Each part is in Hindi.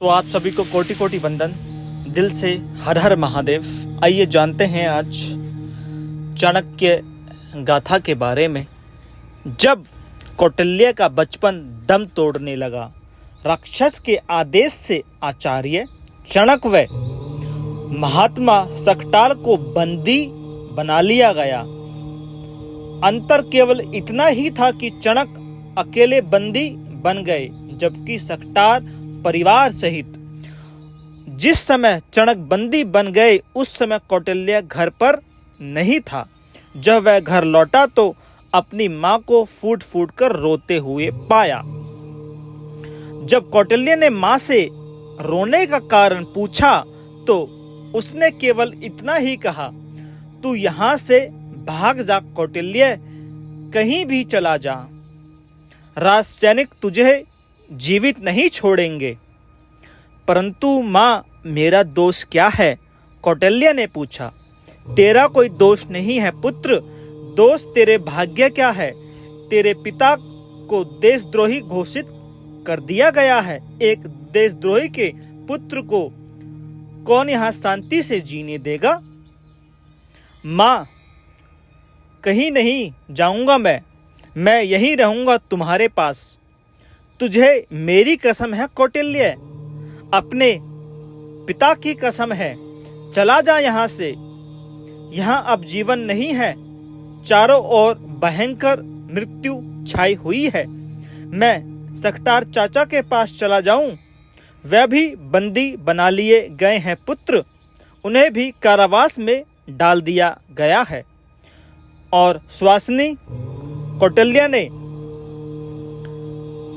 तो आप सभी को कोटि कोटि वंदन, दिल से हर हर महादेव। आइए जानते हैं आज चाणक्य गाथा के बारे में। जब कौटिल्य का बचपन दम तोड़ने लगा, राक्षस के आदेश से आचार्य चाणक्य व महात्मा सकटाल को बंदी बना लिया गया। अंतर केवल इतना ही था कि चाणक्य अकेले बंदी बन गए, जबकि सकटाल परिवार सहित। जिस समय चाणक्य बंदी बन गए उस समय कौटिल्य घर पर नहीं था। जब वह घर लौटा तो अपनी मां को फूट फूट कर रोते हुए पाया। जब कौटिल्य ने मां से रोने का कारण पूछा तो उसने केवल इतना ही कहा, तू यहां से भाग जा कौटिल्य, कहीं भी चला जा, राजसैनिक तुझे जीवित नहीं छोड़ेंगे। परंतु मां, मेरा दोष क्या है? कौटिल्य ने पूछा। तेरा कोई दोष नहीं है पुत्र, दोष तेरे भाग्य क्या है। तेरे पिता को देशद्रोही घोषित कर दिया गया है। एक देशद्रोही के पुत्र को कौन यहाँ शांति से जीने देगा? मां, कहीं नहीं जाऊंगा, मैं यहीं रहूंगा तुम्हारे पास। तुझे मेरी कसम है कौटिल्य, अपने पिता की कसम है, चला जा यहाँ से। यहाँ अब जीवन नहीं है, चारों ओर भयंकर मृत्यु छाई हुई है। मैं सकटार चाचा के पास चला जाऊं, वह भी बंदी बना लिए गए हैं पुत्र, उन्हें भी कारावास में डाल दिया गया है। और सुवासिनी कौटिल्य ने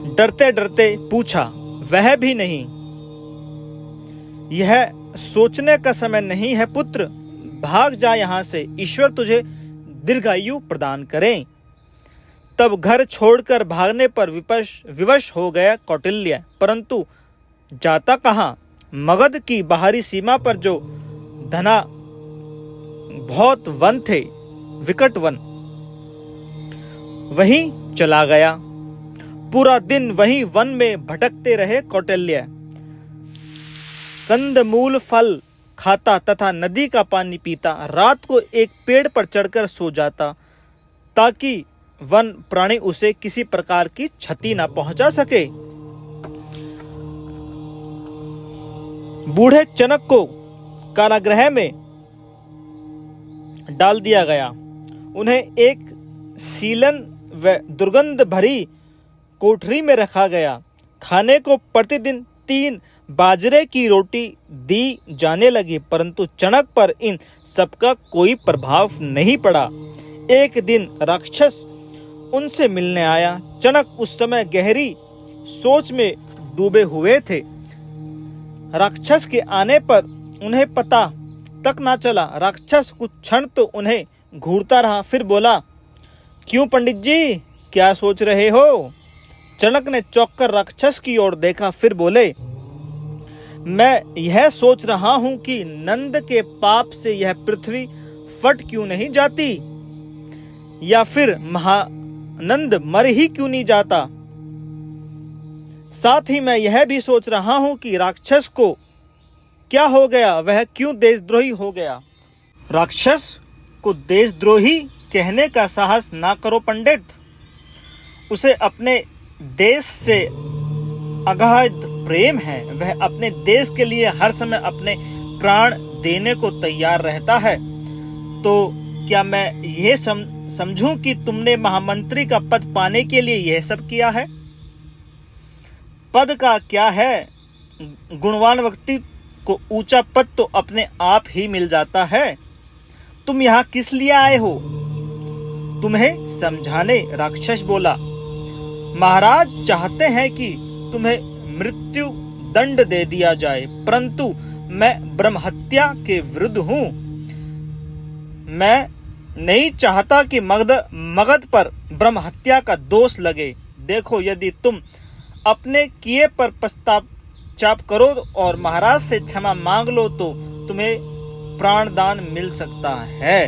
डरते डरते पूछा, वह भी नहीं। यह सोचने का समय नहीं है पुत्र, भाग जा यहाँ से, ईश्वर तुझे दीर्घायु प्रदान करें। तब घर छोड़कर भागने पर विवश हो गया कौटिल्य, परंतु जाता कहाँ? मगध की बाहरी सीमा पर जो घना बहुत वन थे, विकट वन, वहीं चला गया। पूरा दिन वहीं वन में भटकते रहे कौटिल्य। कंदमूल फल खाता तथा नदी का पानी पीता, रात को एक पेड़ पर चढ़कर सो जाता ताकि वन प्राणी उसे किसी प्रकार की क्षति न पहुंचा सके। बूढ़े चाणक्य को कारागृह में डाल दिया गया। उन्हें एक सीलन व दुर्गंध भरी कोठरी में रखा गया। खाने को प्रतिदिन 3 बाजरे की रोटी दी जाने लगी, परंतु चाणक्य पर इन सबका कोई प्रभाव नहीं पड़ा। एक दिन राक्षस उनसे मिलने आया। चाणक्य उस समय गहरी सोच में डूबे हुए थे। राक्षस के आने पर उन्हें पता तक ना चला। राक्षस कुछ क्षण तो उन्हें घूरता रहा, फिर बोला, क्यों पंडित जी, क्या सोच रहे हो? चाणक्य ने चौंककर राक्षस की ओर देखा, फिर बोले, मैं यह सोच रहा हूं कि नंद के पाप से यह पृथ्वी फट क्यों नहीं जाती, या फिर महानंद मर ही क्यों नहीं जाता। साथ ही मैं यह भी सोच रहा हूं कि राक्षस को क्या हो गया, वह क्यों देशद्रोही हो गया। राक्षस को देशद्रोही कहने का साहस ना करो पंडित। उसे अपने देश से अगाध प्रेम है। वह अपने देश के लिए हर समय अपने प्राण देने को तैयार रहता है। तो क्या मैं यह समझूं कि तुमने महामंत्री का पद पाने के लिए यह सब किया है? पद का क्या है, गुणवान व्यक्ति को ऊंचा पद तो अपने आप ही मिल जाता है। तुम यहाँ किस लिए आए हो? तुम्हें समझाने, राक्षस बोला। महाराज चाहते हैं कि तुम्हें मृत्यु दंड दे दिया जाए, परंतु मैं ब्रह्महत्या के विरुद्ध हूं। मैं नहीं चाहता कि मगध पर ब्रह्महत्या का दोष लगे। देखो, यदि तुम अपने किए पर पश्चाताप करो और महाराज से क्षमा मांग लो तो तुम्हें प्राणदान मिल सकता है।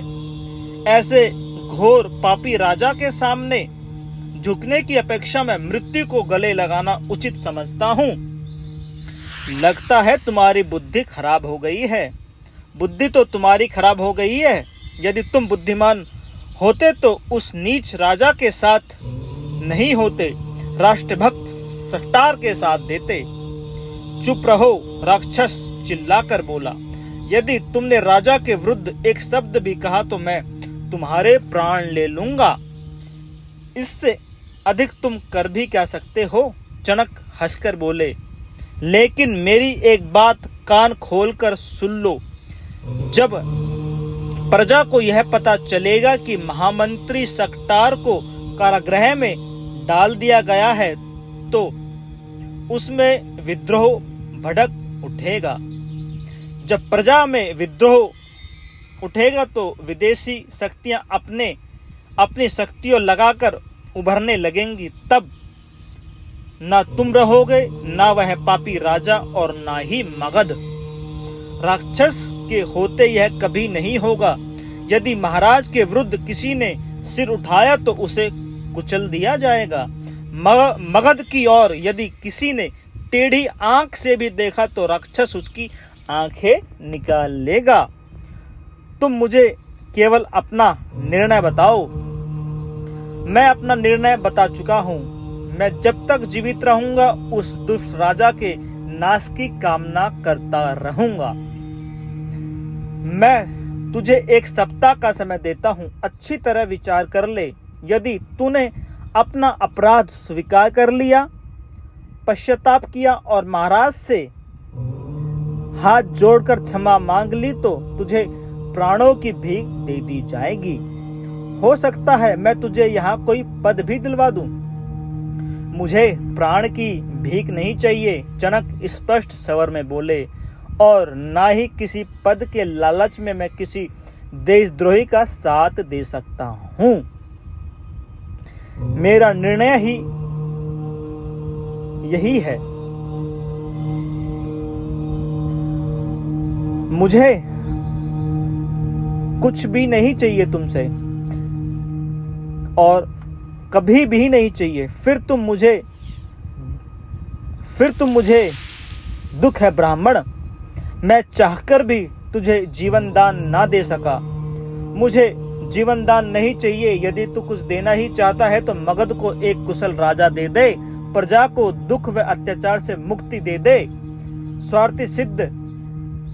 ऐसे घोर पापी राजा के सामने झुकने की अपेक्षा में मृत्यु को गले लगाना उचित समझता हूं। लगता है तुम्हारी बुद्धि खराब हो गई है। बुद्धि तो तुम्हारी खराब हो गई है। यदि तुम बुद्धिमान होते तो उस नीच राजा के साथ नहीं होते, राष्ट्रभक्त सट्टार के साथ देते। चुप रहो, राक्षस चिल्लाकर बोला। यदि तुमने राजा के विरुद्ध एक शब्द भी कहा तो मैं तुम्हारे प्राण ले लूंगा। इससे अधिक तुम कर भी क्या सकते हो? चणक हंसकर बोले। लेकिन मेरी एक बात कान खोलकर सुन लो। जब प्रजा को यह पता चलेगा कि महामंत्री सक्टार को कारागृह में डाल दिया गया है तो उसमें विद्रोह भड़क उठेगा। जब प्रजा में विद्रोह उठेगा तो विदेशी शक्तियां अपनी शक्तियों लगाकर उभरने लगेंगी। तब ना तुम रहोगे, ना वह पापी राजा और ना ही मगध। राक्षस के होते यह कभी नहीं होगा। यदि महाराज के विरुद्ध किसी ने सिर उठाया तो उसे कुचल दिया जाएगा। मगध की ओर यदि किसी ने टेढ़ी आंख से भी देखा तो राक्षस उसकी आंखें निकाल लेगा। तुम मुझे केवल अपना निर्णय बताओ। मैं अपना निर्णय बता चुका हूं। मैं जब तक जीवित रहूंगा उस दुष्ट राजा के नाश की कामना करता रहूंगा। मैं तुझे 1 सप्ताह का समय देता हूं, अच्छी तरह विचार कर ले। यदि तूने अपना अपराध स्वीकार कर लिया, पश्चाताप किया और महाराज से हाथ जोड़कर क्षमा मांग ली तो तुझे प्राणों की भीख दे दी जाएगी। हो सकता है मैं तुझे यहाँ कोई पद भी दिलवा दूं। मुझे प्राण की भीख नहीं चाहिए, चणक स्पष्ट स्वर में बोले, और ना ही किसी पद के लालच में मैं किसी देशद्रोही का साथ दे सकता हूं। मेरा निर्णय ही यही है। मुझे कुछ भी नहीं चाहिए तुमसे और कभी भी नहीं चाहिए। फिर तुम मुझे दुख है ब्राह्मण। मैं चाहकर भी तुझे जीवन दान ना दे सका। मुझे जीवन दान नहीं चाहिए। यदि तू कुछ देना ही चाहता है तो मगध को एक कुशल राजा दे दे, प्रजा को दुख व अत्याचार से मुक्ति दे दे, स्वार्थी सिद्ध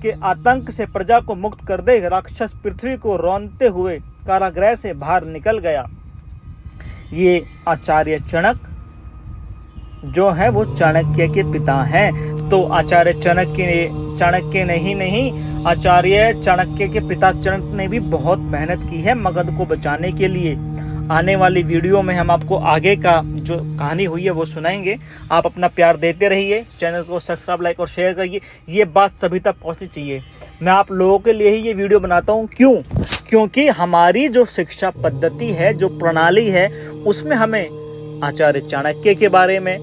के आतंक से प्रजा को मुक्त कर दे। राक्षस पृथ्वी को रौंदते हुए कारागृह से बाहर निकल गया। ये आचार्य चणक जो है वो चाणक्य के पिता हैं। तो आचार्य चाणक्य नहीं, आचार्य चाणक्य के पिता चणक ने भी बहुत मेहनत की है मगध को बचाने के लिए। आने वाली वीडियो में हम आपको आगे का जो कहानी हुई है वो सुनाएंगे। आप अपना प्यार देते रहिए, चैनल को सब्सक्राइब, लाइक और शेयर करिए। ये बात सभी तक पहुंचनी चाहिए। मैं आप लोगों के लिए ही ये वीडियो बनाता हूँ। क्यों? क्योंकि हमारी जो शिक्षा पद्धति है, जो प्रणाली है, उसमें हमें आचार्य चाणक्य के बारे में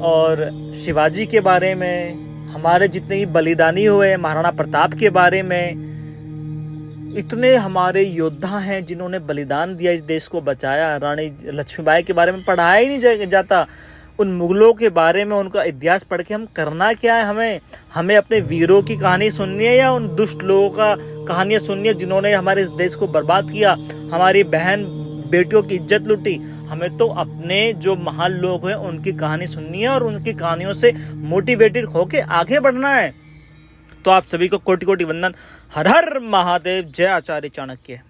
और शिवाजी के बारे में, हमारे जितने भी बलिदानी हुए महाराणा प्रताप के बारे में, इतने हमारे योद्धा हैं जिन्होंने बलिदान दिया, इस देश को बचाया। रानी लक्ष्मीबाई के बारे में पढ़ाया ही नहीं जाता। उन मुगलों के बारे में उनका इतिहास पढ़ के हम करना क्या है? हमें अपने वीरों की कहानी सुननी है या उन दुष्ट लोगों का कहानियां सुननी है जिन्होंने हमारे इस देश को बर्बाद किया, हमारी बहन बेटियों की इज्जत लूटी? हमें तो अपने जो महान लोग हैं उनकी कहानी सुननी है और उनकी कहानियों से मोटिवेटेड होके आगे बढ़ना है। तो आप सभी को कोटि कोटि वंदन। हर हर महादेव। जय आचार्य चाणक्य।